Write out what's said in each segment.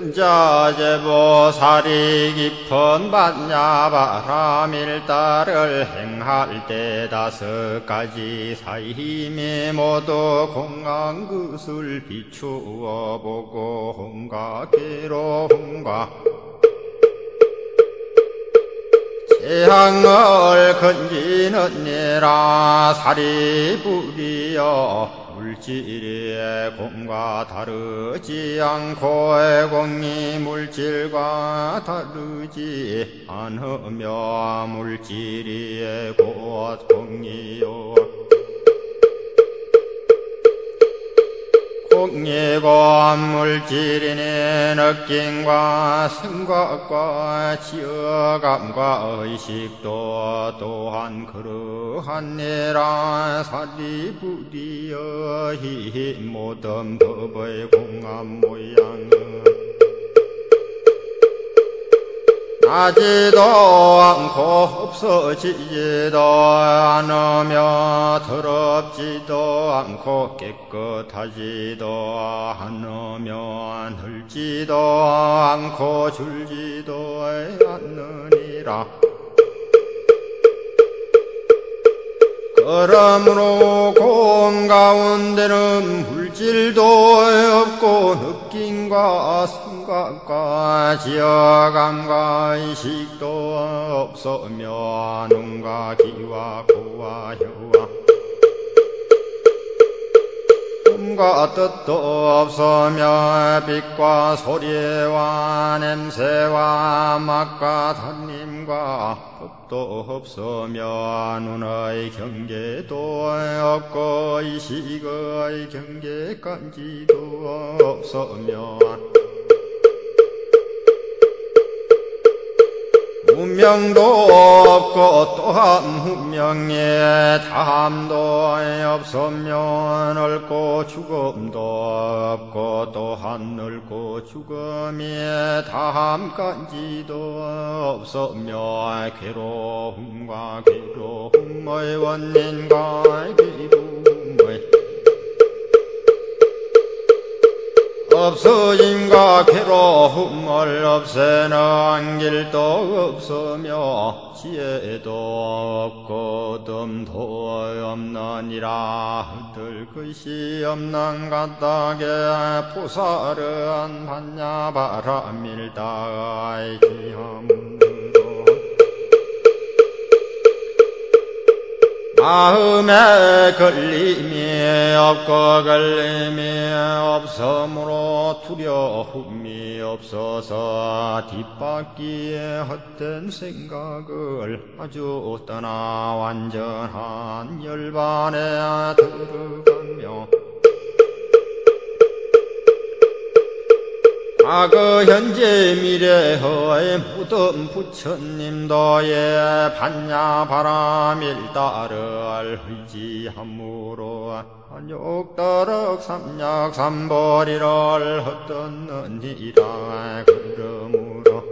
한자제보살이 깊은 반야바라밀다를 행할 때 5가지 사힘이 모두 공한 것을 비추어 보고 홍가기로 홍가 재앙을 건지느니라. 살이 뿌리여 물질의 공과 다르지 않고 공이 물질과 다르지 않으며 물질이 곧 공이요 공이고 물질이니 느낌과 생각과 지어감과 의식도 또한 그러하니라. 살이 부리여 히 모든 법의 공한 모양은 나지도 않고 없어지지도 않으며 더럽지도 않고 깨끗하지도 않으며 늘지도 않고 줄지도 않느니라. 그러므로 공 가운데는 물질도 없고 느낌과 생각과 지어감과 의식도 없으며 눈과 귀와 코와 혀와 꿈과 뜻도 없으며 빛과 소리와 냄새와 맛과 달림과 법도 없으며 눈의 경계도 없고 의식의 경계까지도 없으며 문명도 없고 또한 문명에 다함도 없으며 늙고 죽음도 없고 또한 늙고 죽음에 다함까지도 없으며 괴로움과 괴로움의 원인과 괴로움의 없어짐과 괴로움을 없애는 길도 없으며 지혜도 없고 덤도 없느니라. 흩을 것이 없는 까닭에 보살은 반야바라밀다의 지함으로 마음에 걸림이 없고 걸림이 없으므로 두려움이 없어서 뒷바퀴에 헛된 생각을 아주 떠나 완전한 열반에 들어가며 과거 현재 미래의 모든 부처님도의 반야바라밀다를 의지함으로 한욕다락 삼약 삼보리를 헛듣느니라. 그러므로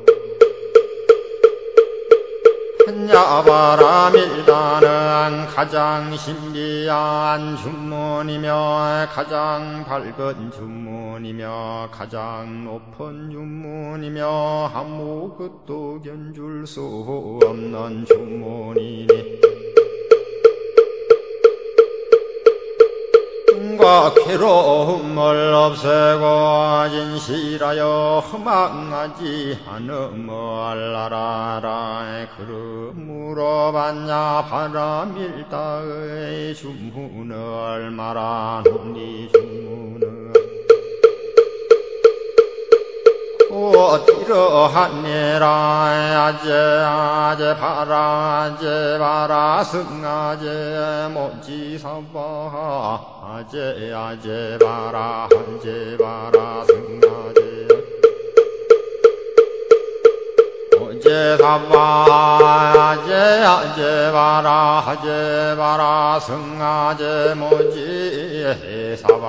반야바라밀다는 가장 신비한 주문이며 가장 밝은 주문이며 가장 높은 주문이며 아무것도 견줄 수 없는 주문이니 과 괴로움을 없애고 진실하여 허망하지 않음을 알아라. 그러므로 반야바라밀다의 주문을 말하노니 주문은 곧 이러하니라. 아제 바라 승아제 모지사바 아제 바라 승아제 모지사바 아제 바라 승아제 모지사바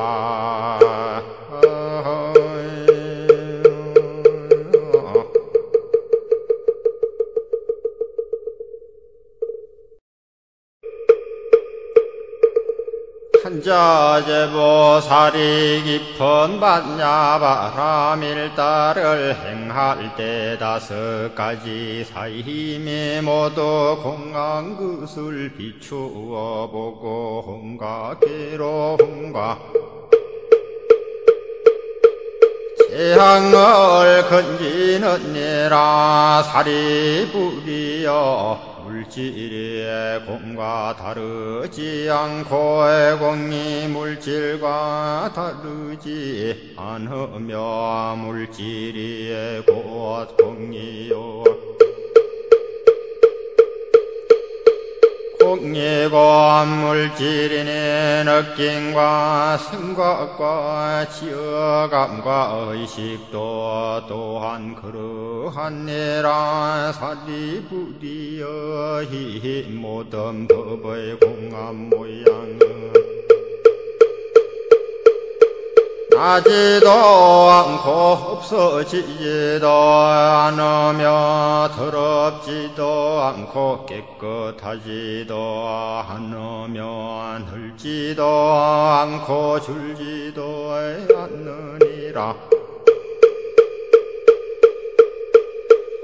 일자제보살이 깊은 반야바라밀다를 행할 때 5가지 사힘이 모두 공한 것을 비추어 보고 홍가기로움과 재앙을 건지는 이라 사리불이여 물질의 공과 다르지 않고 공이 물질과 다르지 않으며 물질이 곧 공이요 공이고 물질이니 느낌과 생각과 지어감과 의식도 또한 그러하니라 사리불이여 이 모든 법의 공한 모양은 나지도 않고 없어지지도 않으며 더럽지도 않고 깨끗하지도 않으며 늘지도 않고 줄지도 않느니라.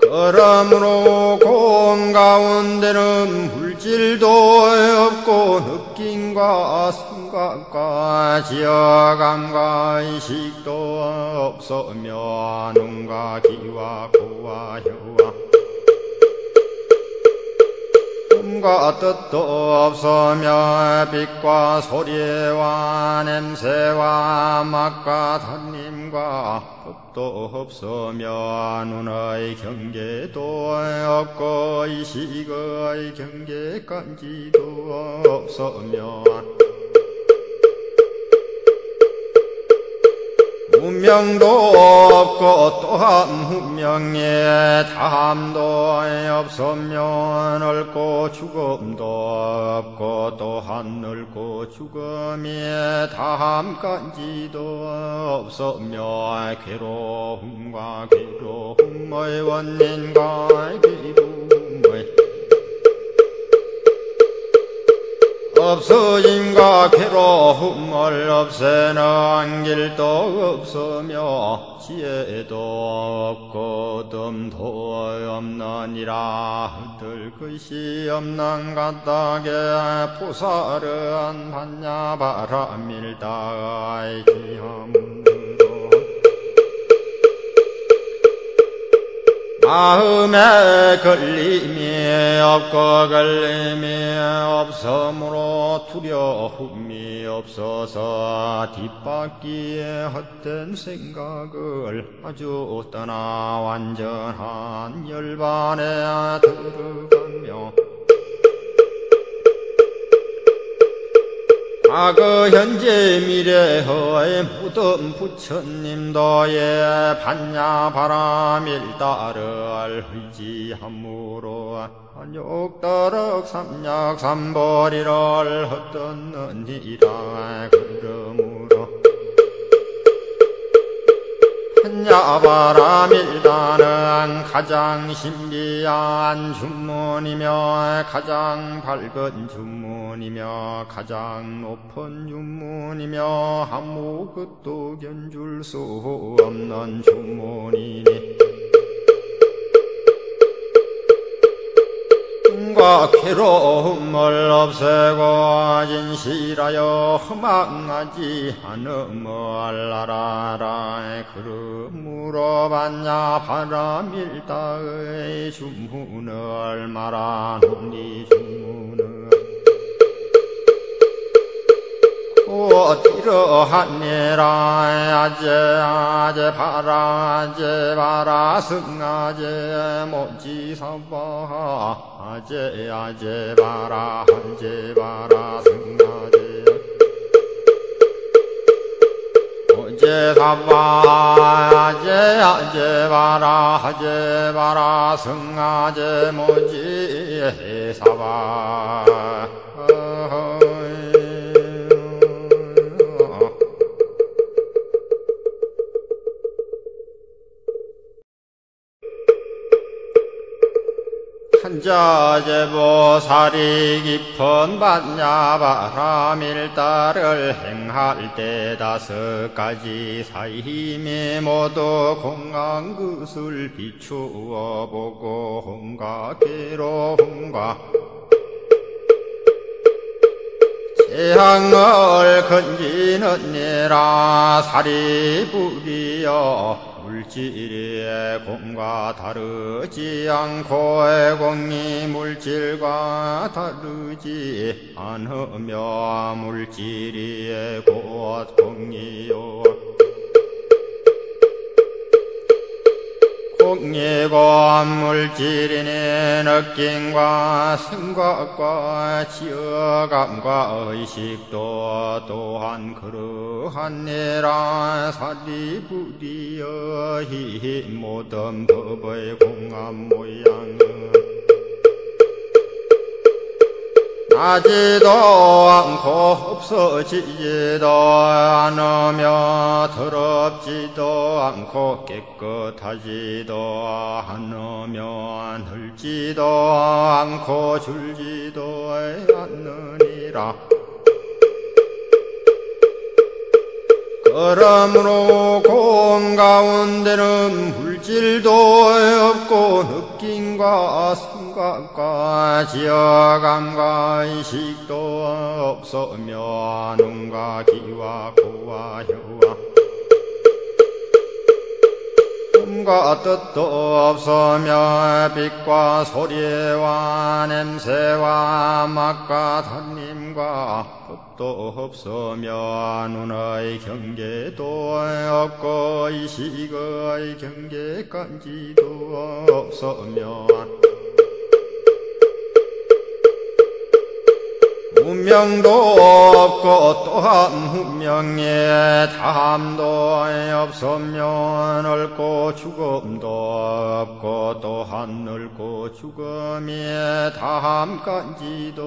그러므로 공 가운데는 물질도 없고 느낌과 생각과 지어감과 의식도 없으며 눈과 귀와 코와 혀와 꿈과 뜻도 없으며 빛과 소리와 냄새와 맛과 달림과 법도 없으며 눈의 경계도 없고 의식의 경계까지도 없으며 문명도 없고 또한 문명에 다함도 없으며 늙고 죽음도 없고 또한 늙고 죽음에 다함까지도 없으며 괴로움과 괴로움의 원인과 괴로움의 없어짐과 괴로움을 없애는 길도 없으며 지혜도 없고 덤도 없느니라. 헛들 것이 없는 까닭에 보살은 반야바라밀다의 지함으로 마음에 걸림이 없고 걸림이 없으므로 두려움이 없어서 뒷바퀴에 헛된 생각을 아주 떠나 완전한 열반에 들어가며 과거 현재 미래의 모든 부처님도의 반야바라밀다를 의지함으로 한욕다락 삼약 삼보리를 헛듣느니라. 그러므로 반야바라밀다는 가장 신비한 주문이며 가장 밝은 주문이며 가장 높은 주문이며 아무것도 견줄 수 없는 주문이니 과 괴로움을 없애고 진실하여 허망하지 않음을 알아라. 그러므로 반야바라밀다의 주문을 말하노니 주문은 곧 이러하니라. 아제 바라 승아제 모지사바 아제 바라 승아제 모지사바 아제 바라 승아제 모지사바 근자제보살이 깊은 반야바라밀다를 행할 때 5가지 사힘이 모두 공한 것을 비추어 보고 홍각기로 홍각 재앙을 건지느니라. 살이 불이여 물질의 공과 다르지 않고 공이 물질과 다르지 않으며 물질이 곧 공이요 공이고 물질이니 느낌과 생각과 지어감과 의식도 또한 그러하니라. 살이 부디어 히 모든 법의 공한 모양은 나지도 않고 없어지지도 않으며 더럽지도 않고 깨끗하지도 않으며 늘지도 않고 줄지도 않느니라. 그러므로 공 가운데는 물질도 없고 느낌과 생각과 지어감과 의식도 없으며 눈과 귀와 코와 혀와 꿈과 뜻도 없으며 빛과 소리와 냄새와 맛과 단림과 법도 없으며 눈의 경계도 없고 의식의 경계까지도 없으며 운명도 없고 또한 운명에 다함도 없으며 늙고 죽음도 없고 또한 늙고 죽음에 다함까지도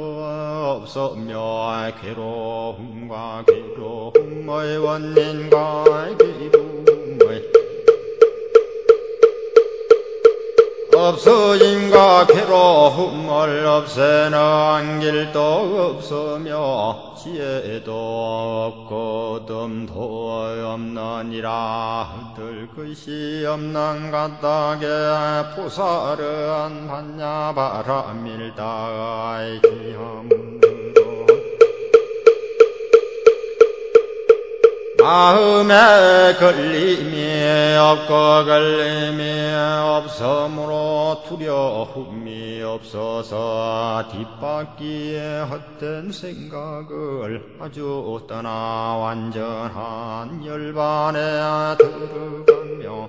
없으며 괴로움과 괴로움의 원인과 괴로움의 없어짐과 괴로움을 없애는 길도 없으며 지혜도 없고 덤도 없느니라. 얻을 것이 없는 까닭에 보살은 반야바라밀다의 지함으로 마음에 걸림이 없고 걸림이 없으므로 두려움이 없어서 뒷바퀴에 헛된 생각을 아주 떠나 완전한 열반에 들어가며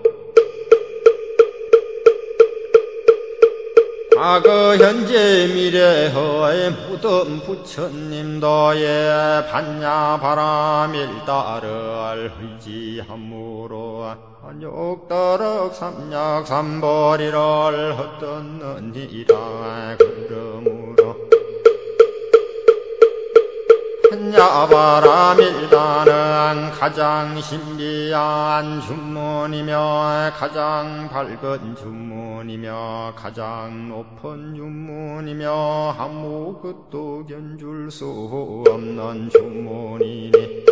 과거 현재 미래의 모든 부처님도의 반야바라밀다를 의지함으로 한욕다락 삼약삼보리를 헛듣느니라. 그러므로 반야바라밀다는 가장 신비한 주문이며 가장 밝은 주문이며 가장 높은 주문이며 아무것도 견줄 수 없는 주문이니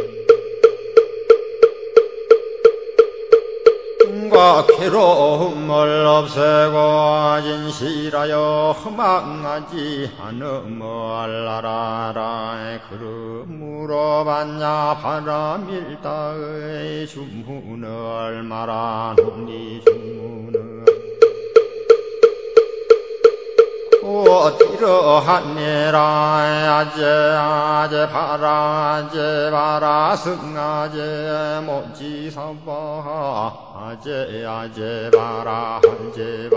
과 괴로움을 없애고 진실하여 허망하지 않음을 알아라. 그러므로 반야바라밀다의 주문을 말하노니 주문은 곧 이러하니라. 아제 바라 승아제 모지사바 아제 바라 승아제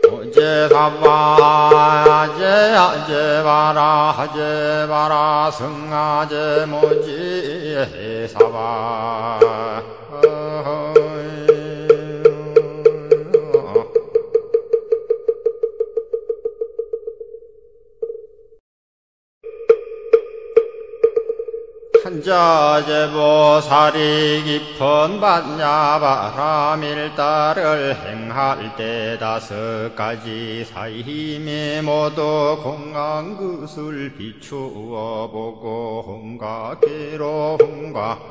모지사바 아제 바라 승아제 모지사바 한자제보살이 깊은 반야바라밀다를 행할 때 5가지 사힘이 모두 공한 것을 비추어 보고 홍각기로 홍각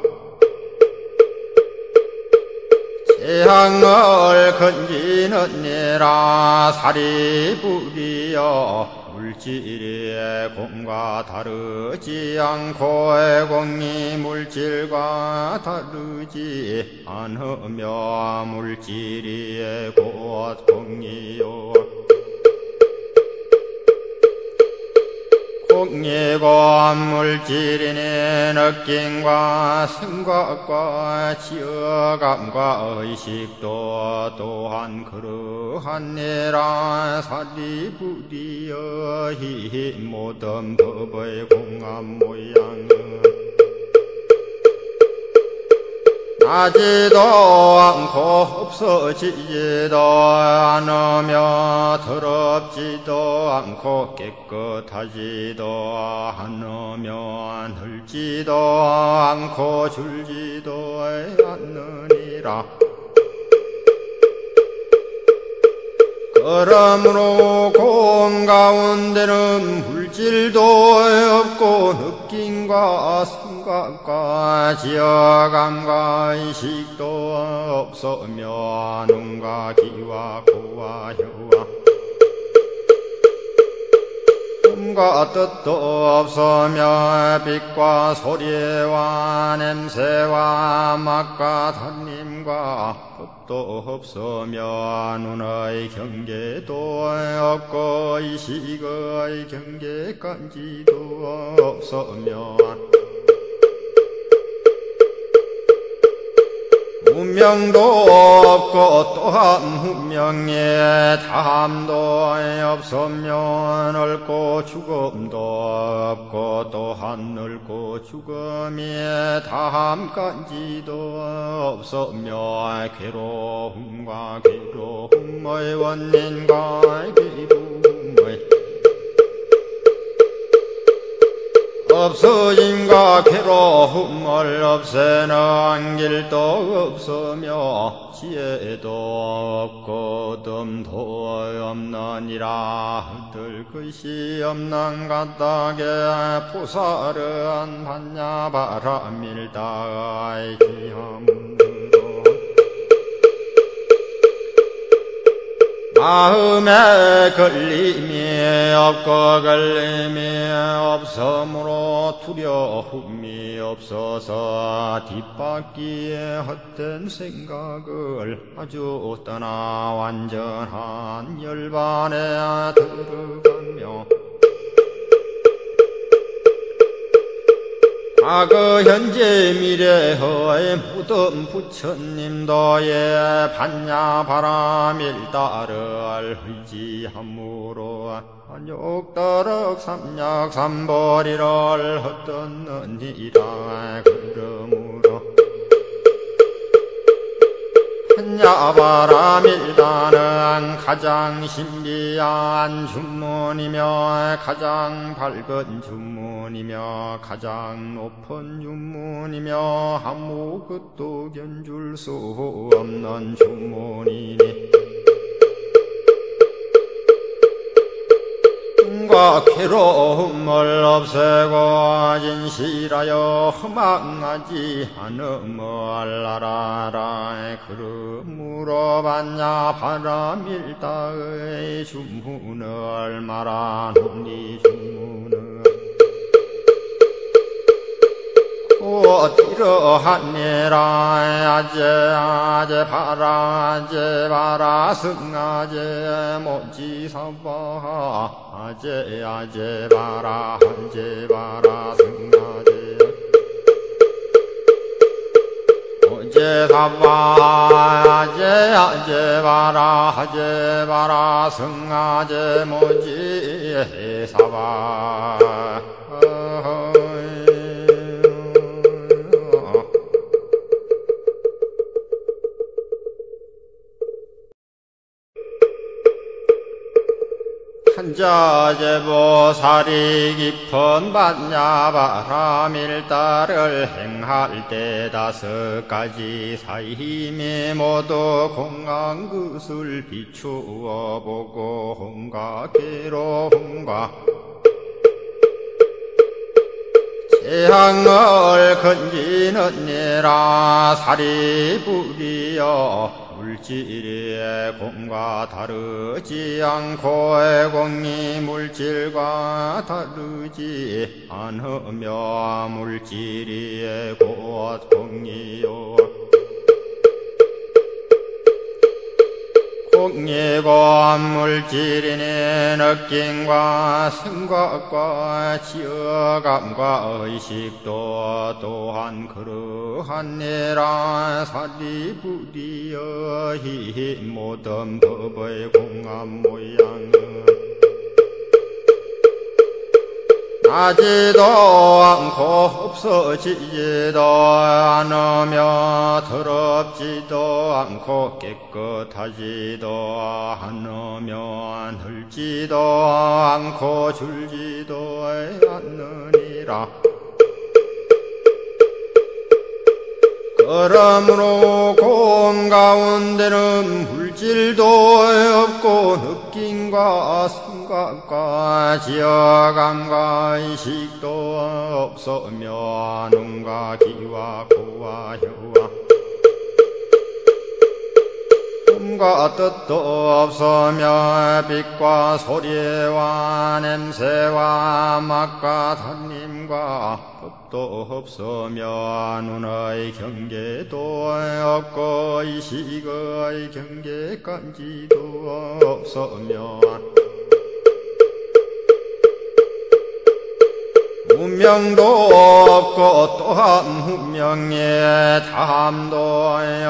재앙을 건지는 이라 사리불이여 물질의 공과 다르지 않고 공이 물질과 다르지 않으며 물질이 곧 공이요 공이고 물질이니 느낌과 생각과 지어감과 의식도 또한 그러하니라 사리부리여 이 모든 법의 공한 모양은 나지도 않고 없어지지도 않으며 더럽지도 않고 깨끗하지도 않으며 늘지도 않고 줄지도 않느니라. 그러므로 공 가운데는 물질도 없고 느낌과 생각과 지어감과 의식도 없으며 눈과 귀와 코와 혀와 꿈과 뜻도 없으며 빛과 소리와 냄새와 맛과 단림과 법도 없으며 눈의 경계도 없고 의식의 경계까지도 없으며 운명도 없고 또한 운명에 다함도 없으며 늙고 죽음도 없고 또한 늙고 죽음에 다함까지도 없으며 괴로움과 괴로움의 원인과 괴로움의 없어짐과 괴로움을 없애는 길도 없으며 지혜도 없고 덤도 없느니라. 얻을 것이 없는 까닭에 보살은 반야바라밀다의 기함으로 마음에 걸림이 없고 걸림이 없으므로 두려움이 없어서 뒷바퀴에 헛된 생각을 아주 떠나 완전한 열반에 들어가며 과거 현재 미래의 모든 부처님도의 반야바라밀다를 의지함으로 한욕다락 삼약삼보리를 헛듣느니라. 그러므로 반야바라밀다는 가장 신비한 주문이며 가장 밝은 주문이며 가장 높은 주문이며 아무것도 견줄 수 없는 주문이니 과 괴로움을 없애고 진실하여 허망하지 않음을 알아라. 그러므로 반야바라밀다의 주문을 말하노니 주문은 곧 이러하니라. 아제 바라 승아제 모지사바 아제 바라 승아제 모지사바 아제 바라 승아제 모지사바 근자제보살이 깊은 반야바라밀다를 행할 때 5가지 사힘이 모두 공한 것을 비추어 보고 홍각기로 홍각 재앙을 건지느니라. 살이 불이여 물질의 공과 다르지 않고 공이 물질과 다르지 않으며 물질이 곧 공이요 공이고 물질이니 느낌과 생각과 지어감과 의식도 또한 그러하니라. 살이 불이여 이 모든 법의 공한 모양은 나지도 않고 없어지지도 않으며 더럽지도 않고 깨끗하지도 않으며 늘지도 않고 줄지도 않느니라. 그러므로 공 가운데는 물질도 없고 느낌과 생각과 지어감과 의식도 없으며 눈과 귀와 코와 혀와 꿈과 뜻도 없으며 빛과 소리와 냄새와 맛과 단림과 법도 없으며 눈의 경계도 없고 의식의 경계까지도 없으며 운명도 없고 또한 운명에 다함도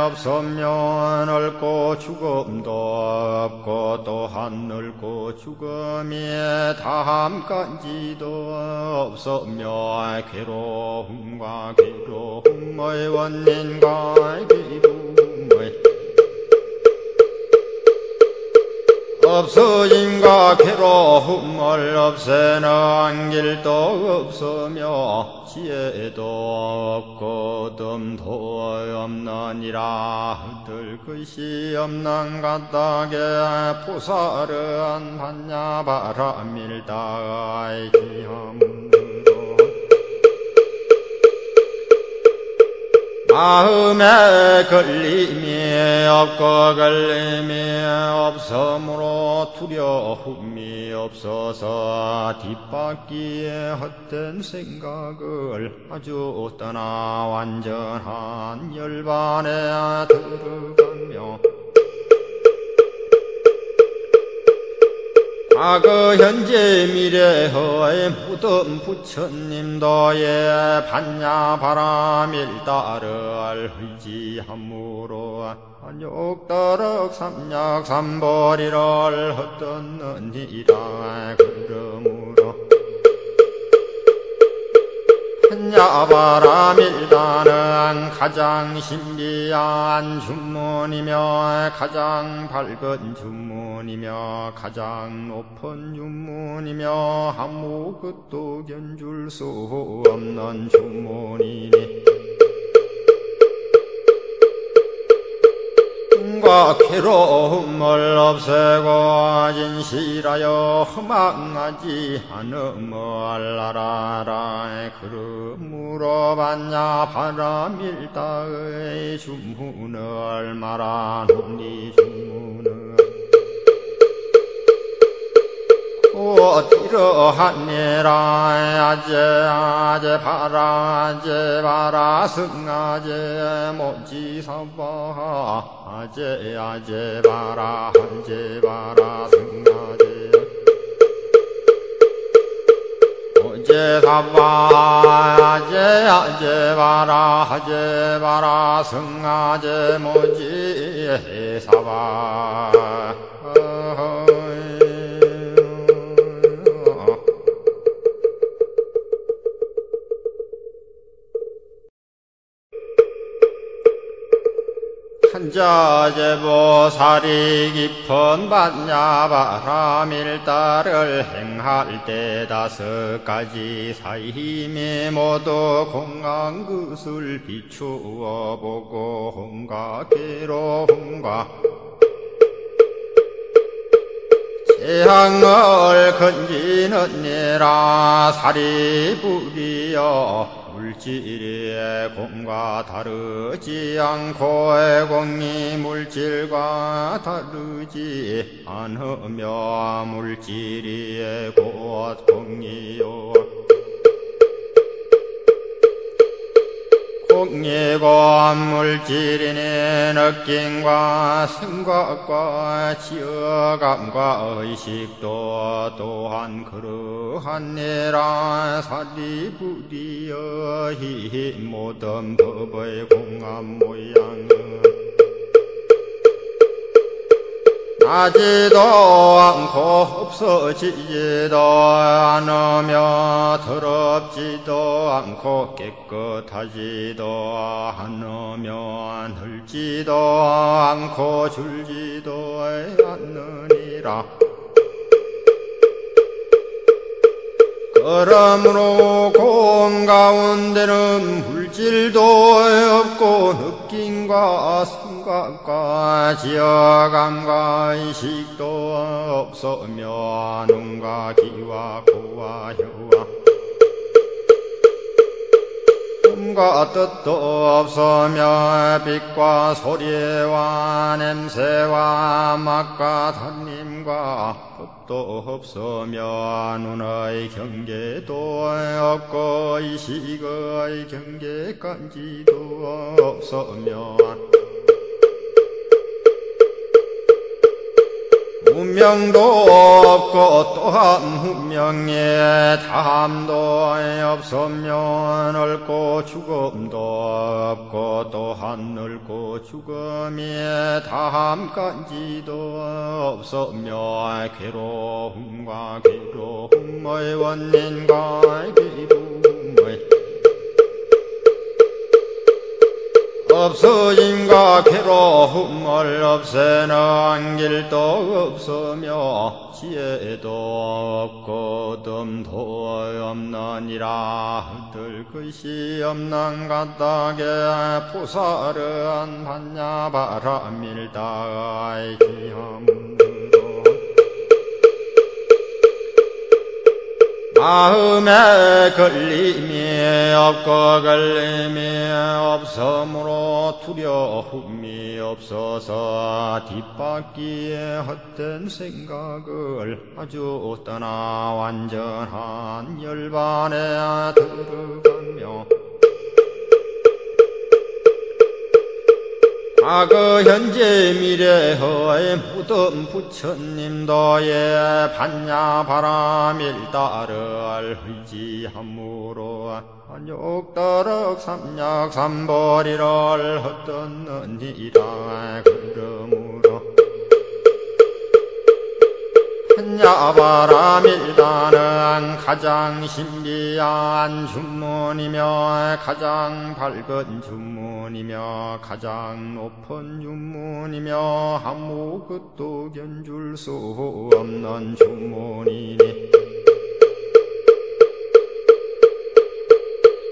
없으며 늙고 죽음도 없고 또한 늙고 죽음에 다함까지도 없으며 괴로움과 괴로움의 원인과 괴로움의 없어짐과 괴로움을 없애는 길도 없으며 지혜도 없고 덤도 없느니라. 흩을 것이 없는 까닭에 보살은 반야바라밀다의 지함으로 마음에 걸림이 없고 걸림이 없으므로 두려움이 없어서 뒷바퀴에 헛된 생각을 아주 떠나 완전한 열반에 들어가며 과거 현재 미래의 모든 부처님도의 반야바라밀다를 의지함으로 한욕다락 삼약삼보리를 헛듣느니라. 그러므로 반야바라밀다는 가장 신비한 주문이며 가장 밝은 주문이며 가장 높은 주문이며 아무것도 견줄 수 없는 주문이니 과 괴로움을 없애고 진실하여 허망하지 않음을 알아라. 그러므로 반야바라밀다의 주문을 말하노니 주문은 곧 이러하니라. 아제 바라 승아제 모지사바 아제 바라 승아제 모지사바 아제 바라 승아제 모지사바 한자제보살이 깊은 반야바라밀다를 행할 때 5가지 사힘이 모두 공한 것을 비추어 보고 홍가기로 홍가 재앙을 건지는 이라 사리불이여 물질의 공과 다르지 않고 공이 물질과 다르지 않으며 물질이 곧 공이요 공이고 물질이니 느낌과 생각과 지어감과 의식도 또한 그러하니라 사리부리여 이 모든 법의 공한 모양은 나지도 않고 없어지지도 않으며 더럽지도 않고 깨끗하지도 않으며 늘지도 않고 줄지도 않느니라. 그러므로 공 가운데는 물질도 없고 느낌과 생각과 지어감과 의식도 없으며 눈과 귀와 코와 혀와 꿈과 뜻도 없으며 빛과 소리와 냄새와 맛과 단림과 법도 없으며 눈의 경계도 없고 의식의 경계까지도 없으며 운명도 없고 또한 운명에 다함도 없으며 늙고 죽음도 없고 또한 늙고 죽음에 다함까지도 없으며 괴로움과 괴로움의 원인과 괴로움의 없어짐과 괴로움을 없애는 길도 없으며 지혜도 없고 덤도 없느니라. 얻을 것이 없는 까닭에 보살은 반야바라밀다의 기함으로 마음에 걸림이 없고 걸림이 없으므로 두려움이 없어서 뒷바퀴에 헛된 생각을 아주 떠나 완전한 열반에 들어가며 과거 현재 미래의 모든 부처님도의 반야바라밀다를 의지함으로 한욕다락 삼약삼보리를 헛듣느니라. 그러므로 반야바라밀다는 가장 신비한 주문이며 가장 밝은 주문이며 가장 높은 주문이며 아무것도 견줄 수 없는 주문이니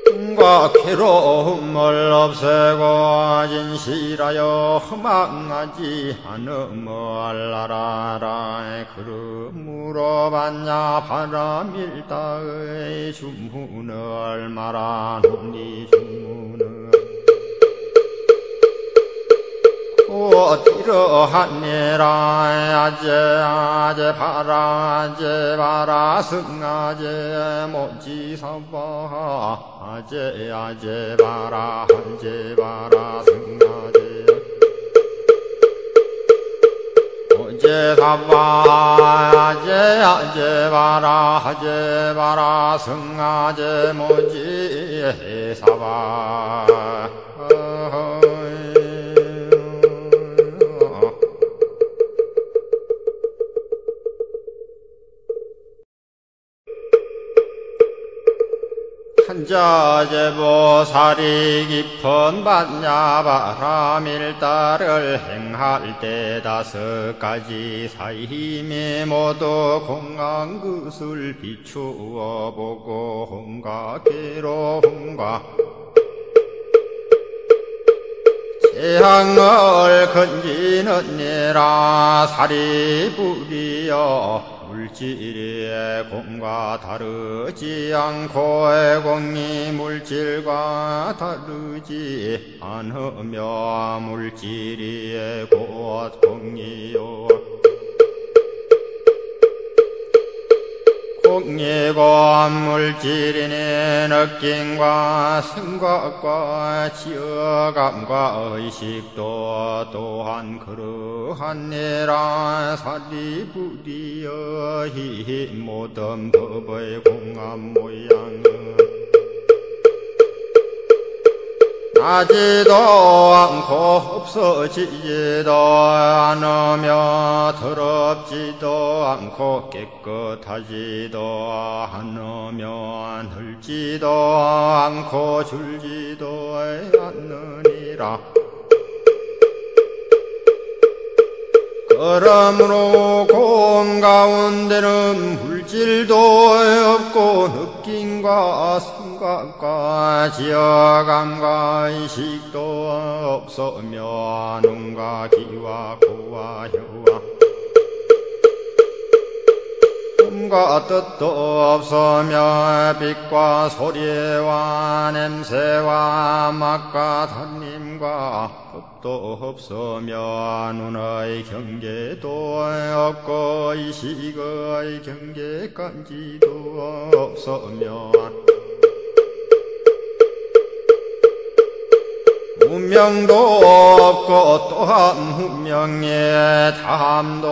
꿈과 괴로움을 없애고 진실하여 허망하지 않음을 알아라. 그러므로 반야바라밀다의 주문을 말하노니 주문은 곧 이러하니라. 아제 바라 승아제 모지사바 아제 바라 승아제 모지사바 아제 바라 승아제 모지사바 불자제보살이 깊은 반야바라밀다를 행할 때 5가지 사힘이 모두 공한 것을 비추어 보고 혼과 괴로움과 재앙을 건지느니라. 살이 불이여 물질의 공과 다르지 않고 공이 물질과 다르지 않으며 물질이 곧 공이요 공이고 물질이니 느낌과 생각과 지어감과 의식도 또한 그러하니라. 살이 불이여 이 모든 법의 공한 모양은 나지도 않고 없어지지도 않으며 더럽지도 않고 깨끗하지도 않으며 늘지도 않고 줄지도 않느니라. 그러므로 공 가운데는 물질도 없고 느낌과 생각과 지어감과 의식도 없으며 눈과 귀와 코와 혀와 꿈과 뜻도 없으며 빛과 소리와 냄새와 맛과 달림과 법도 없으며 눈의 경계도 없고 의식의 경계까지도 없으며 문명도 없고 또한 문명에 다함도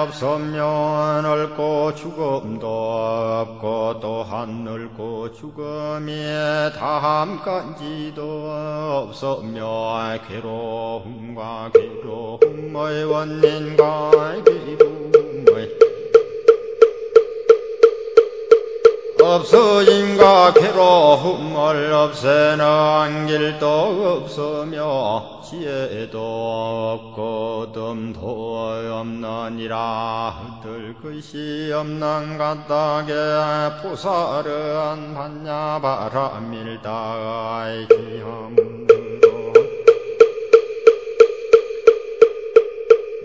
없으며 늙고 죽음도 없고 또한 늙고 죽음에 다함까지도 없으며 괴로움과 괴로움의 원인과 괴로움의 없어짐과 괴로움을 없애는 길도 없으며 지혜도 없고 덤도 없느니라. 헛들 것이 없는 까닭에 보살은 반야바라밀다의 지함으로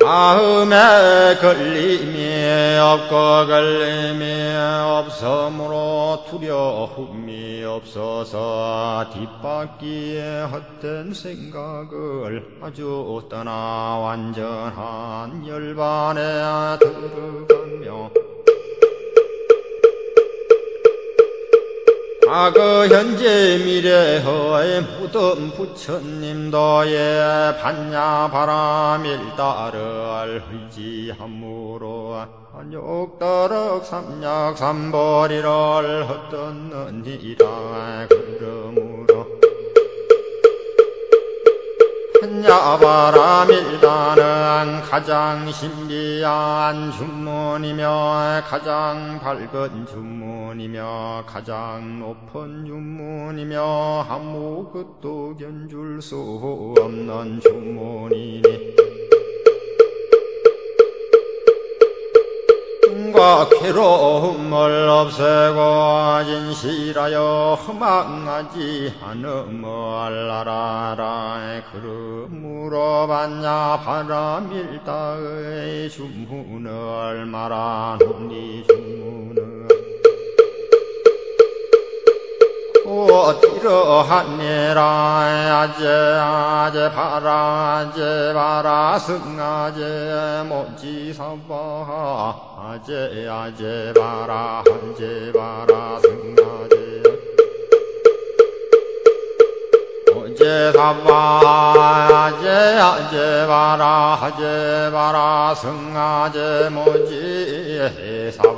마음에 걸림이 없고 걸림이 없으므로 두려움이 없어서 뒷바퀴에 헛된 생각을 아주 떠나 완전한 열반에 들어가며 과거 현재 미래의 모든 부처님도의 반야바라밀다를 의지함으로 한욕다락 삼약 삼보리를 헛듣느니라. 그러므로 반야바라밀다는 가장 신비한 주문이며 가장 밝은 주문이며 가장 높은 주문이며 아무것도 견줄 수 없는 주문이니 과 괴로움을 없애고 진실하여 허망하지 않음을 알아라. 그러므로 반야바라밀다의 주문을 말하노니 주문은 곧 이러하니라. 아제 바라 승아제 모지사바 아제 바라 승아제 모지사바 아제 바라 승아제 모지사바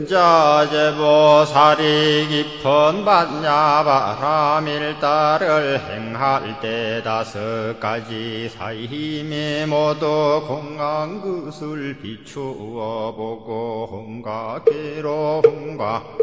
근자제보살이 깊은 반야바라밀다를 행할 때 5가지 사힘이 모두 공한 것을 비추어 보고 홍각기로 홍각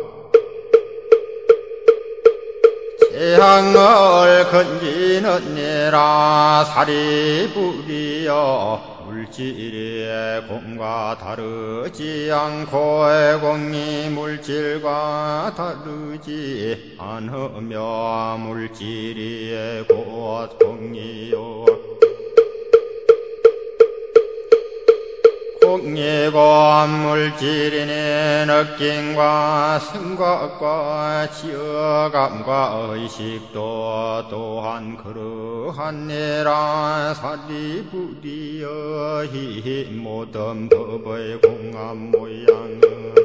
재앙을 건지느니라. 살이 불이여 물질의 공과 다르지 않고 공이 물질과 다르지 않으며 물질이 곧 공이요 공이고 물질이니 느낌과 생각과 지어감과 의식도 또한 그러하니라. 살이 불이여 이 모든 법의 공한 모양은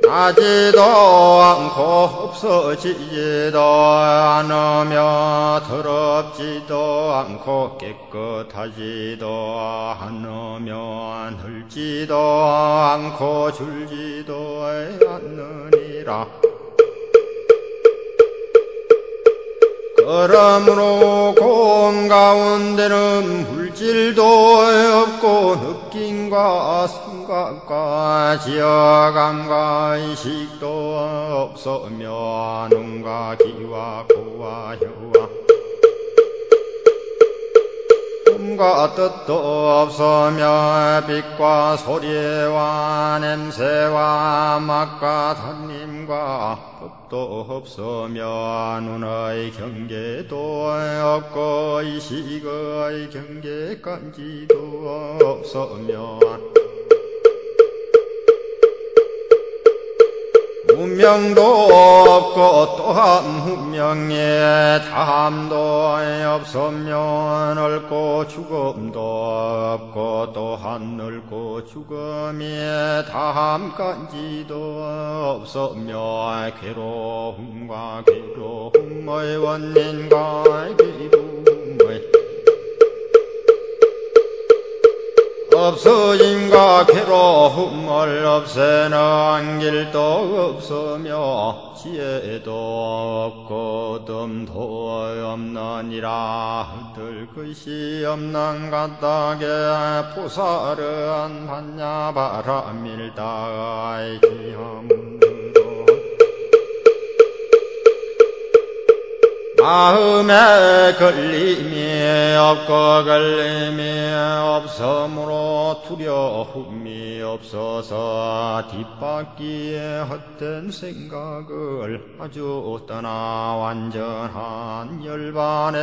나지도 않고 없어지지도 않으며 더럽지도 않고 깨끗하지도 않으며 늘지도 않고 줄지도 않느니라. 그러므로 공 가운데는 물질도 없고 느낌과 생각과 지어감과 의식도 없으며 눈과 귀와 코와 혀와 꿈과 뜻도 없으며 빛과 소리와 냄새와 맛과 단림과 법도 없으며 눈의 경계도 없고 의식의 경계까지도 없으며 운명도 없고 또한 운명에 다함도 없으며 늙고 죽음도 없고 또한 늙고 죽음에 다함까지도 없으며 괴로움과 괴로움의 원인과 괴로움의 없어짐과 괴로움을 없애는 길도 없으며 지혜도 없고 덤도 없느니라. 흩을 것이 없는 까닭에 보살은 반야바라밀다의 지함으로 마음에 걸림이 없고 걸림이 없으므로 두려움이 없어서 뒷바퀴에 헛된 생각을 아주 떠나 완전한 열반에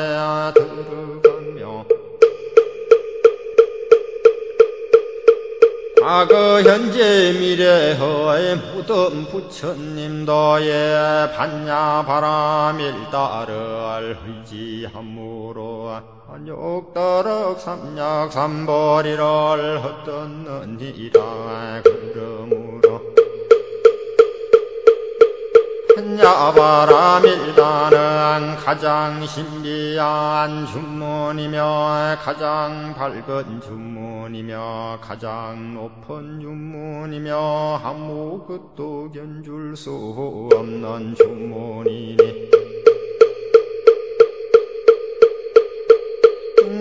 들어가며 과거 현재 미래의 모든 부처님도의 반야바라밀다를 의지함으로 한욕더럭 삼약삼보리를 헛듣느니라. 그러므로 반야바라밀다는 가장 신비한 주문이며 가장 밝은 주문이며 가장 높은 주문이며 아무것도 견줄 수 없는 주문이니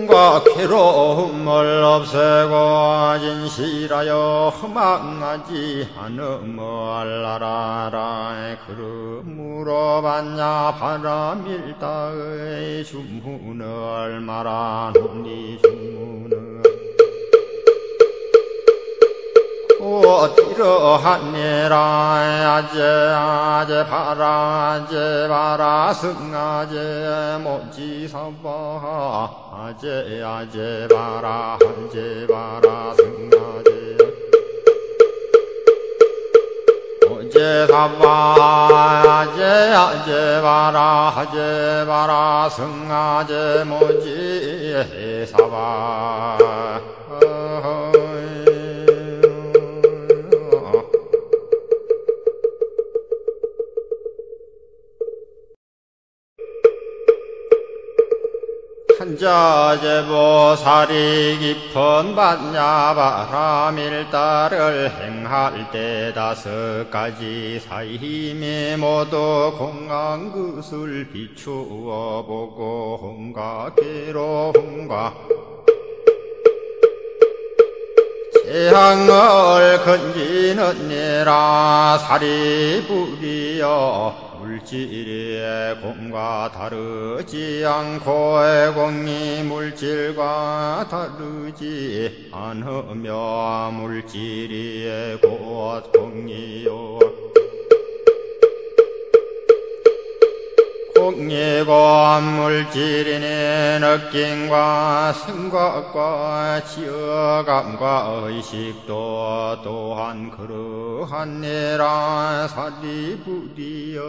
과 괴로움을 없애고 진실하여 허망하지 않음을 알아라. 그러므로 반야바라밀다의 주문을 말하노니 주문은 곧 이러하니라. 아제 바라 승아제 모지사바 아제 바라 승아제 모지사바 아제 바라 승아제 모지사바 한자제보살이 깊은 반야바라밀다를 행할 때 5가지 사힘이 모두 공한 것을 비추어 보고 홍각기로 홍각 재앙을 건지는 이라 사리불이여 물질의 공과 다르지 않고 공이 물질과 다르지 않으며 물질이 곧 공이요 공이고 물질이니 느낌과 생각과 지어감과 의식도 또한 그러하니라 사리부리여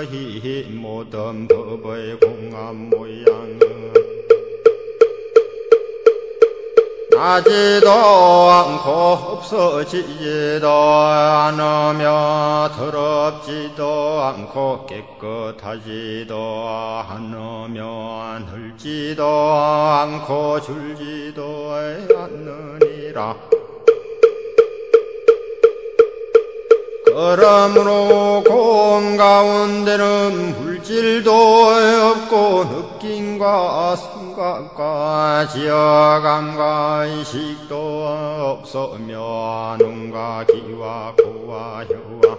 히 모든 법의 공한 모양은 나지도 않고 없어지지도 않으며 더럽지도 않고 깨끗하지도 않으며 늘지도 않고 줄지도 않느니라. 그러므로 공 가운데는 물질도 없고 느낌과 생각과 지어감과 의식도 없으며 눈과 귀와 코와 혀와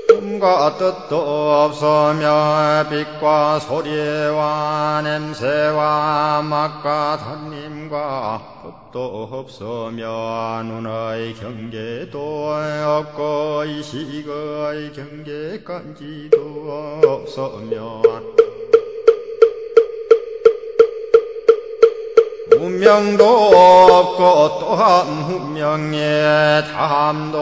꿈과 뜻도 없으며 빛과 소리와 냄새와 맛과 단림과 법도 없으며 눈의 경계도 없고 의식의 경계까지도 없으며 운명도 없고 또한 운명에 다함도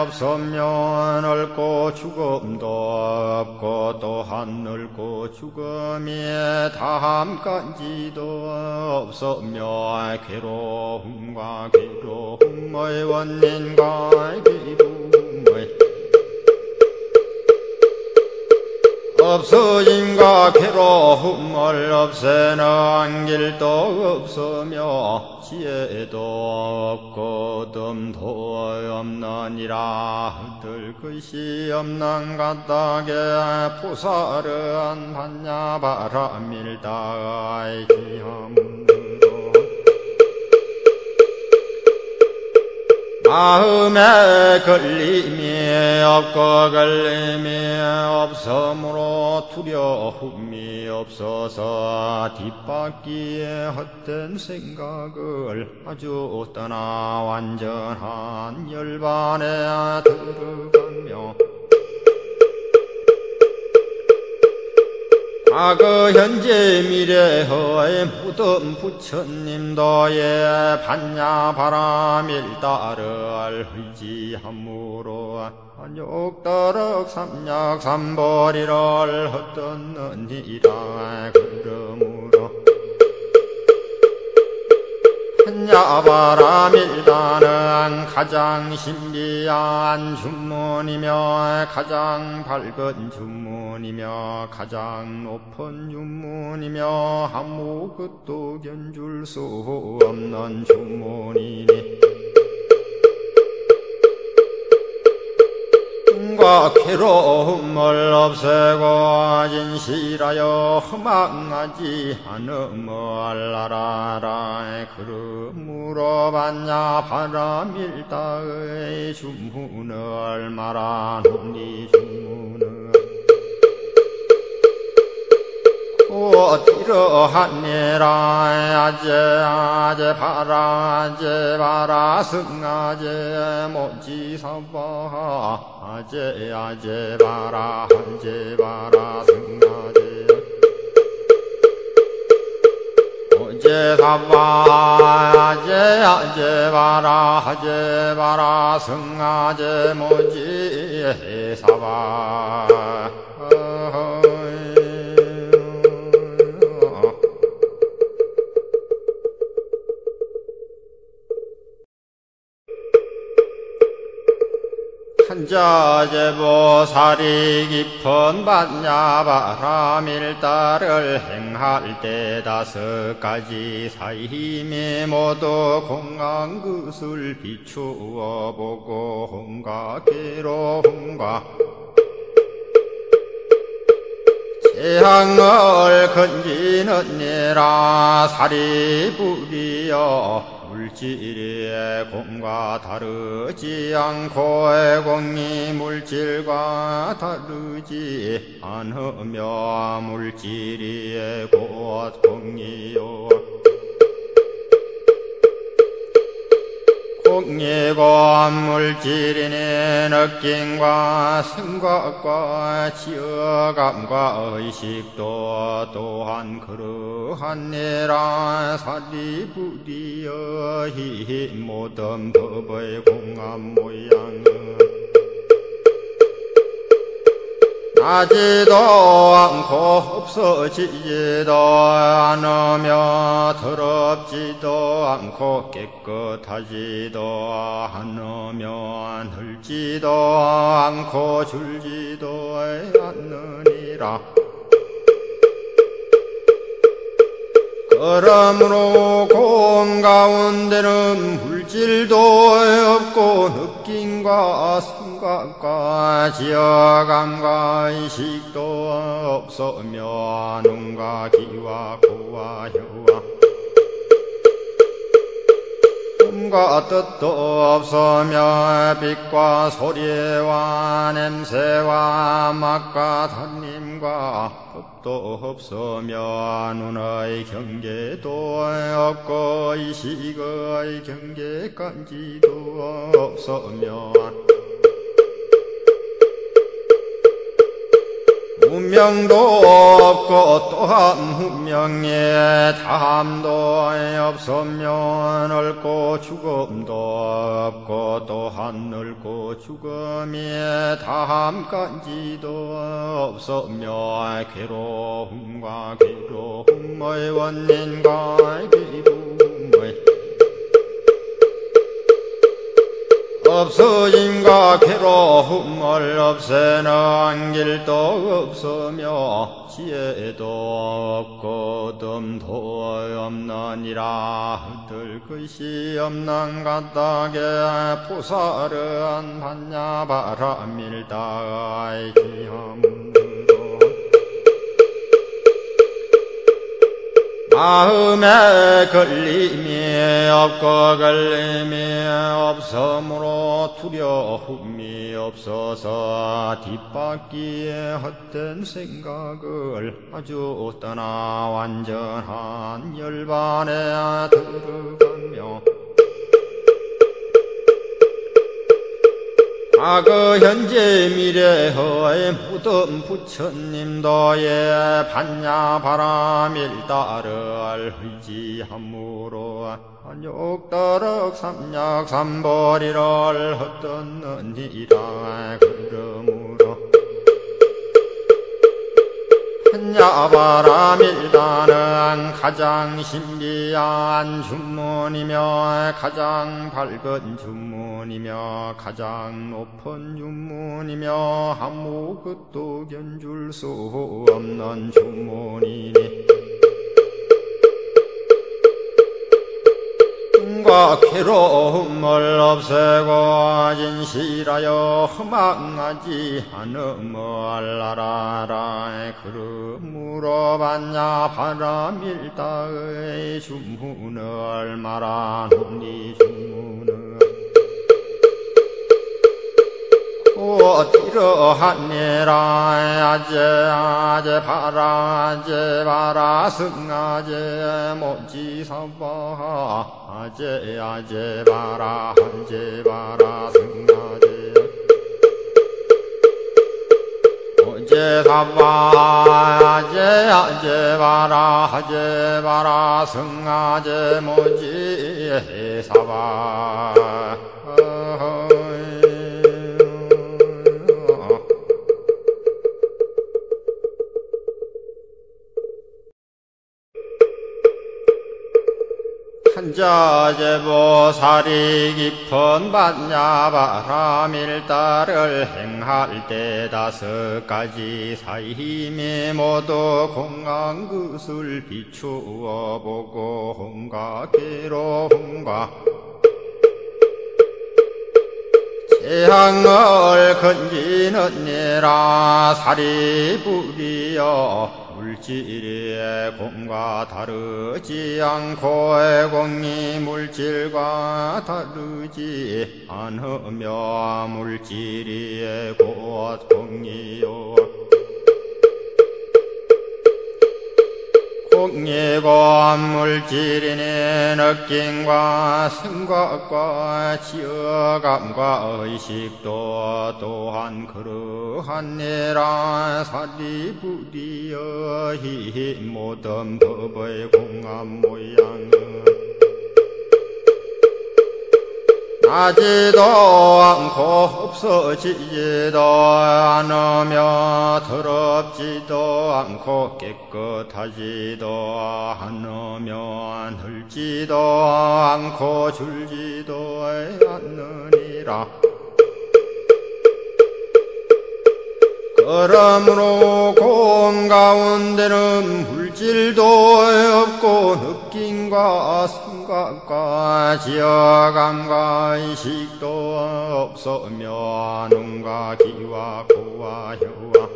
없으며 늙고 죽음도 없고 또한 늙고 죽음에 다함까지도 없으며 괴로움과 괴로움의 원인과 괴로움의 없어짐과 괴로움을 없애는 길도 없으며 지혜도 없고 덤도 없느니라. 들 것이 없는 까닭에 보살은 반야바라밀다의 지함으로 마음에 걸림이 없고 걸림이 없으므로 두려움이 없어서 뒷바퀴에 헛된 생각을 아주 떠나 완전한 열반에 들어가며 과거 현재 미래의 모든 부처님도의 반야바라밀다를 의지함으로 한욕다락 삼약삼보리를 헛듣느니라. 그러므로 반야바라밀다는 가장 신비한 주문이며 가장 밝은 주문이며 가장 높은 주문이며 아무것도 견줄 수 없는 주문이니 꿈과 괴로움을 없애고 진실하여 허망하지 않음을 알아라. 그러므로 반야바라밀다의 주문을 말하노니 주문은 곧 이러하니라. 아제 바라 승아제 모지사바 아제 바라 승아제 모지사바 아제 바라 승아제 모지사바 근자제보살이 깊은 반야바라밀다를 행할 때 5가지 사힘이 모두 공한 것을 비추어 보고 홍가기로 홍가 재앙을 건지느니라. 살이 불이여 물질의 공과 다르지 않고 공이 물질과 다르지 않으며 물질이 곧 공이요 공이고 물질이니 느낌과 생각과 지어감과 의식도 또한 그러하니라. 살이 불이여 이 모든 법의 공한 모양은 나지도 않고 없어지지도 않으며 더럽지도 않고 깨끗하지도 않으며 늘지도 않고 줄지도 않느니라. 그러므로 공 가운데는 물질도 없고 느낌과 생각과 지어감과 의식도 없으며 눈과 귀와 코와 혀와 꿈과 뜻도 없으며 빛과 소리와 냄새와 맛과 달림과 법도 없으며 눈의 경계도 없고 의식의 경계까지도 없으며 문명도 없고 또한 문명에 다함도 없으며 늙고 죽음도 없고 또한 늙고 죽음에 다함까지도 없으며 괴로움과 괴로움의 원인과 괴로움의 없어짐과 괴로움을 없애는 길도 없으며 지혜도 없고 덤도 없느니라. 헛들 것이 없는 까닭에 보살은 반야바라밀다의 지함으로 마음에 걸림이 없고 걸림이 없으므로 두려움이 없어서 뒷바퀴에 헛된 생각을 아주 떠나 완전한 열반에 들어가며 과거 현재 미래의 모든 부처님도의 반야바라밀다를 의지함으로 한욕다락 삼약 삼보리를 헛듣느니라. 그러므로 반야바라밀다는 가장 신비한 주문이며 가장 밝은 주문이며 가장 높은 주문이며 아무것도 견줄 수 없는 주문이니 과 괴로움을 없애고 진실하여 허망하지 않음을 알아라. 그러므로 반야바라밀다의 주문을 말하노니 주문은 곧 이러하니라. 아제 바라 승아제 모지사바 아제 바라 승아제 모지사바 아제 바라 승아제 모지사바 한자제보살이 깊은 반야바라밀다를 행할 때 5가지 사힘이 모두 공한 것을 비추어 보고 홍가기로 홍가 재앙을 건지느니라. 살이 불이여 물질의 공과 다르지 않고 공이 물질과 다르지 않으며 물질이 곧 공이요 공이고 물질이니 느낌과 생각과 지어감과 의식도 또한 그러하니라. 사리부리여 히 모든 법의 공한 모양은 나지도 않고 없어지지도 않으며 더럽지도 않고 깨끗하지도 않으며 늘지도 않고 줄지도 않느니라. 그러므로 공 가운데는 물질도 없고 느낌과 생각과 지어감과 의식도 없으며 눈과 귀와 코와 혀와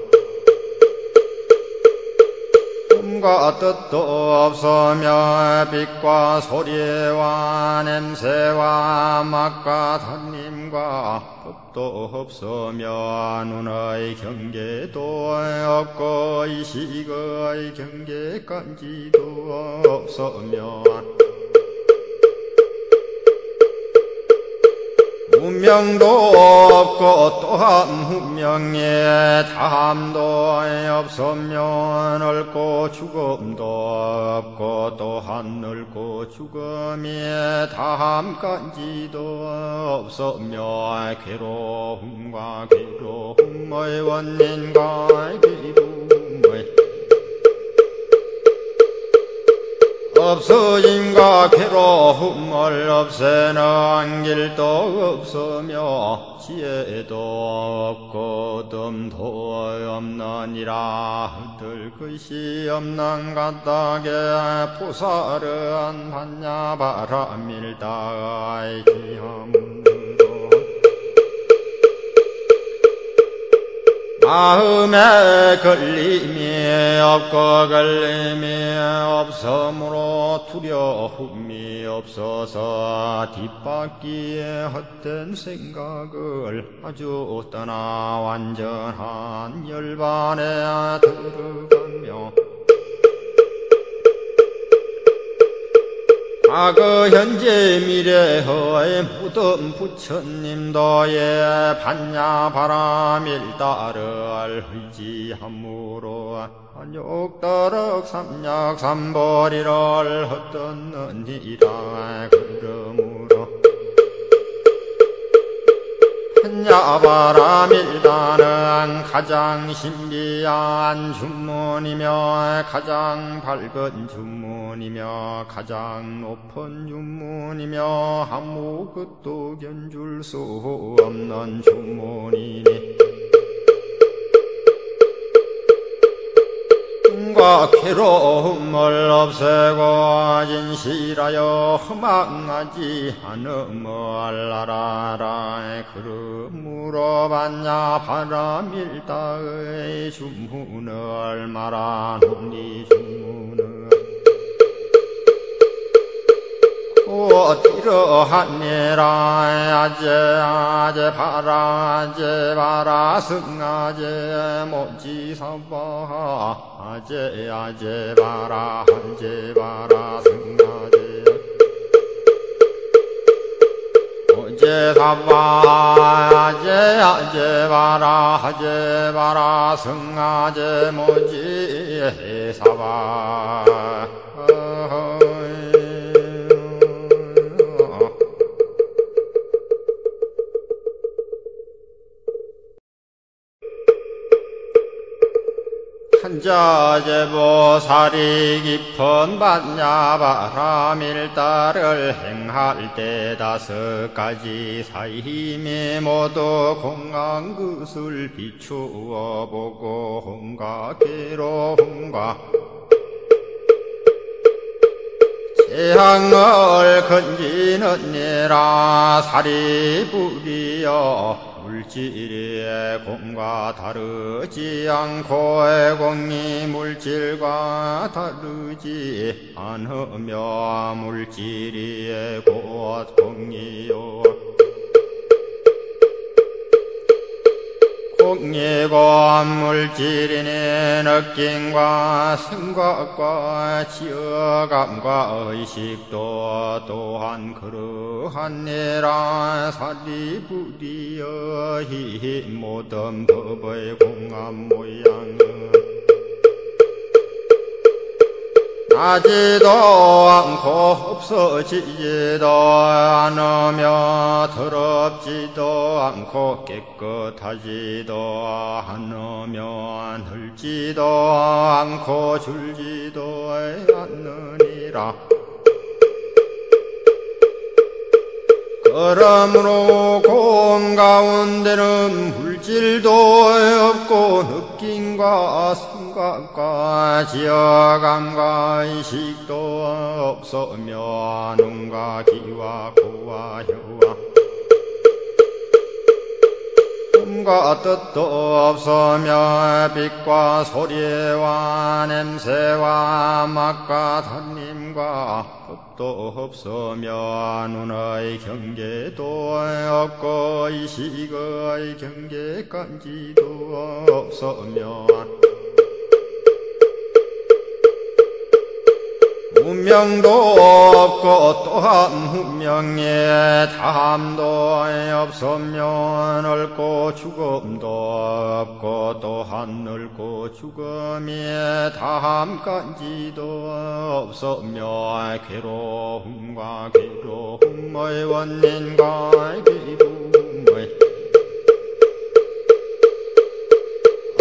꿈과 뜻도 없으며 빛과 소리와 냄새와 맛과 단림과 법도 없으며 눈의 경계도 없고 의식의 경계까지도 없으며 운명도 없고 또한 운명에 다함도 없으며 늙고 죽음도 없고 또한 늙고 죽음에 다함까지도 없으며 괴로움과 괴로움의 원인과 괴로움의 없어짐과 괴로움을 없애는 길도 없으며 지혜도 없고 덤도 없느니라. 흩을 것이 없는 까닭에 보살은 반야바라밀다의 지함으로 마음에 걸림이 없고 걸림이 없으므로 두려움이 없어서 뒷바퀴에 헛된 생각을 아주 떠나 완전한 열반에 들어가며 과거 현재 미래의 모든 부처님도의 반야바라밀다를 의지함으로 한욕더럭 삼약삼보리를 헛듣느니라. 그러므로 반야바라밀다는 가장 신비한 주문이며 가장 밝은 주문이며 가장 높은 주문이며 아무것도 견줄 수 없는 주문이니 과 괴로움을 없애고 진실하여 허망하지 않음을 알아라. 그러므로 반야바라밀다의 주문을 말하노니 주문은 곧 이러하니라. 아제 바라 승아제 모지사바 아제 바라 승아제 모지사바 아제 바라 승아제 모지사바 한자제보살이 깊은 반야바라밀다를 행할 때 5가지 사힘이 모두 공한 것을 비추어 보고 홍가기로 홍가 재앙을 건지느니라. 살이 뿌리여 물질의 공과 다르지 않고 공이 물질과 다르지 않으며 물질이 곧 공이요 공이고 물질이니 느낌과 생각과 지어감과 의식도 또한 그러하니라. 살이 뿌리여 히 모든 법의 공한 모양은 나지도 않고 없어지지도 않으며 더럽지도 않고 깨끗하지도 않으며 늘지도 않고 줄지도 않느니라. 그러므로 공 가운데는 물질도 없고 느낌과 생각과 지어감과 의식도 없으며 눈과 귀와 코와 혀와 꿈과 뜻도 없으며 빛과 소리와 냄새와 맛과 달림과 법도 없으며 눈의 경계도 없고 의식의 경계까지도 없으며 문명도 없고 또한 문명에 다함도 없으며 늙고 죽음도 없고 또한 늙고 죽음에 다함까지도 없으며 괴로움과 괴로움의 원인과 괴로움의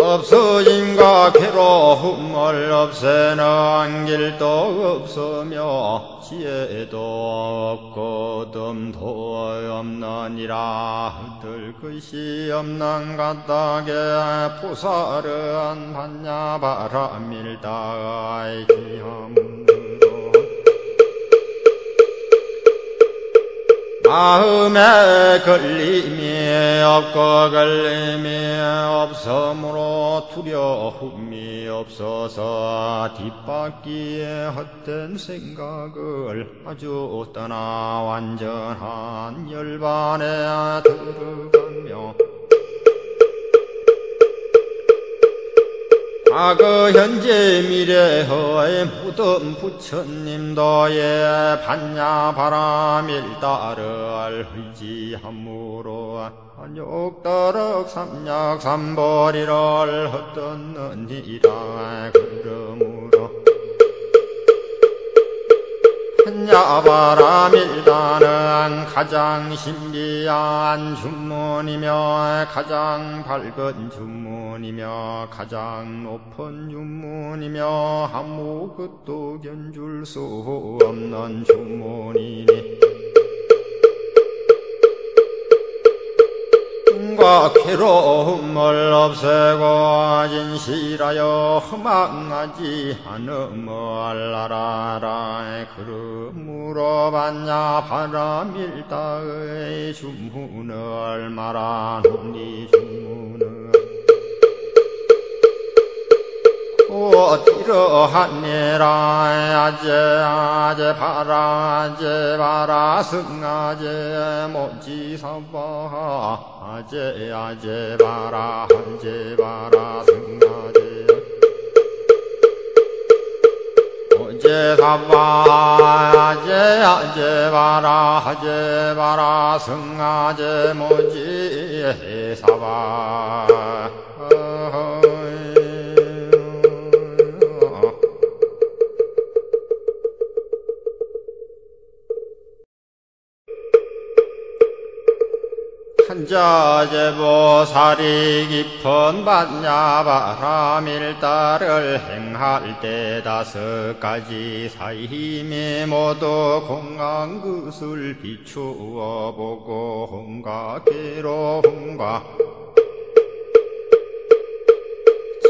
없어짐과 괴로움을 없애는 길도 없으며 지혜도 없고 덤도 없느니라. 흩을 것이 없는 까닭에 보살은 반야바라밀다의 지함으로 마음에 걸림이 없고 걸림이 없으므로 두려움이 없어서 뒷바퀴에 헛된 생각을 아주 떠나 완전한 열반에 들어가며 과거 현재 미래의 모든 부처님도의 반야바라밀다를 의지함으로 한욕다락 삼약 삼보리를 헛듣느니라. 그러므로 반야바라밀다는 가장 신비한 주문이며 가장 밝은 주문이며 가장 높은 주문이며 아무것도 견줄 수 없는 주문이니 과 괴로움을 없애고 진실하여 허망하지 않음을 알아라. 그러므로 반야바라밀다의 주문을 말하노니 주문은 곧 이러하니라. 아제 바라 승아제 모지사바 아제 바라 승아제 모지사바 아제 바라 승아제 모지사바 근자제보살이 깊은 반야바라밀다를 행할 때 5가지 사힘이 모두 공한 것을 비추어 보고 홍각기로 홍각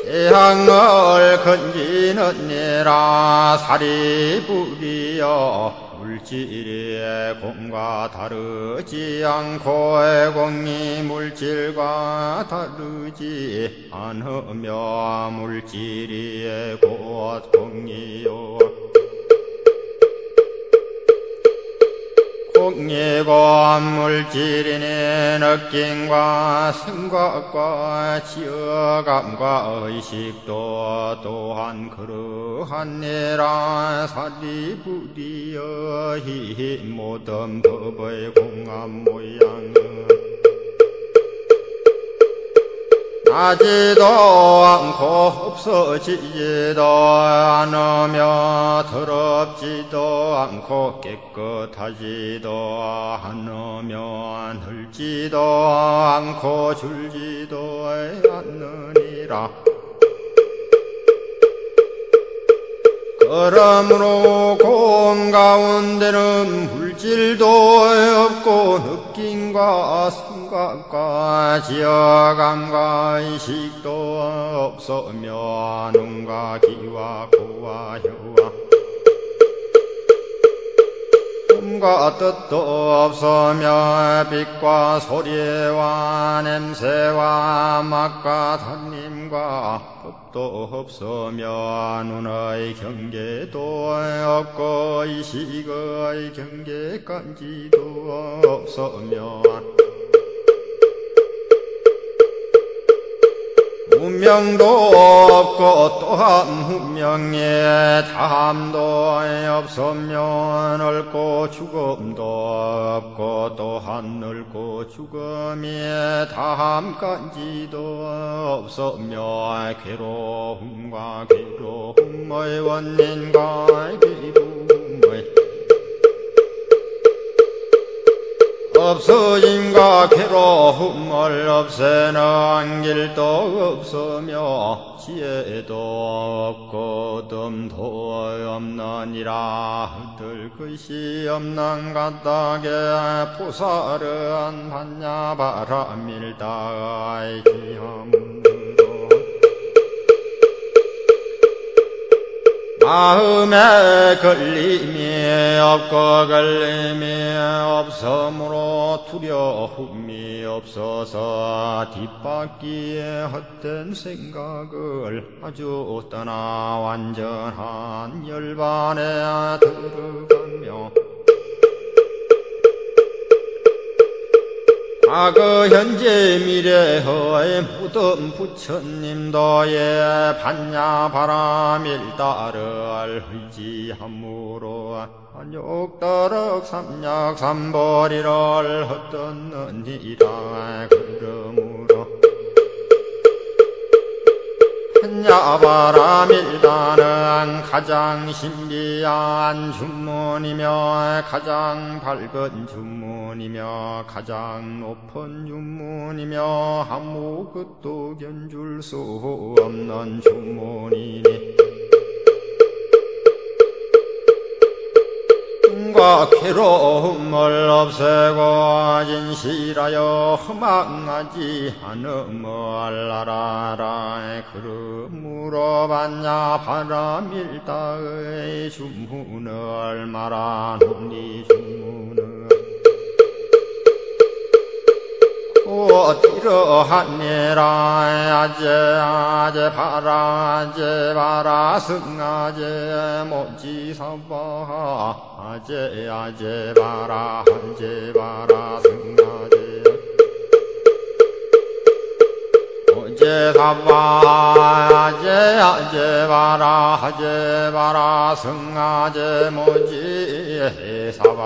재앙을 건지느니라. 살이 불이여 물질의 공과 다르지 않고 공이 물질과 다르지 않으며 물질이 곧 공이요 공이고 물질이니 느낌과 생각과 지어감과 의식도 또한 그러하니라. 사리부리여 히 모든 법의 공한 모양은 나지도 않고 없어지지도 않으며 더럽지도 않고 깨끗하지도 않으며 늘지도 않고 줄지도 않느니라. 그러므로 공 가운데는 물질도 없고 느낌과 생각과 지어감과 의식도 없으며 눈과 귀와 코와 혀와 꿈과 뜻도 없으며 빛과 소리와 냄새와 맛과 단림과 법도 없으며 눈의 경계도 없고 의식의 경계까지도 없으며 운명도 없고 또한 운명에 다함도 없으며 늙고 죽음도 없고 또한 늙고 죽음에 다함까지도 없으며 괴로움과 괴로움의 원인과 괴로움의 없어짐과 괴로움을 없애는 길도 없으며 지혜도 없고 덤도 없느니라. 흩을 것이 없는 까닭에 보살은 반야바라밀다의 지함으로 마음에 걸림이 없고 걸림이 없으므로 두려움이 없어서 뒷바퀴에 헛된 생각을 아주 떠나 완전한 열반에 들어가며 과거 현재 미래의 모든 부처님도의 반야바라밀다를 의지함으로 한욕더럭 삼약삼보리를 헛듣느니라. 그러므로 반야바라밀다는 가장 신비한 주문이며 가장 밝은 주문이며 가장 높은 주문이며 아무것도 견줄 수 없는 주문이니 과 괴로움을 없애고 진실하여 허망하지 않음을 알아라. 그러므로 반야바라밀다의 주문을 말하노니 주문은 곧 이러하니라. 아제 바라 승아제 모지사바 아제 바라 승아제 모지사바 아제 바라 승아제 모지사바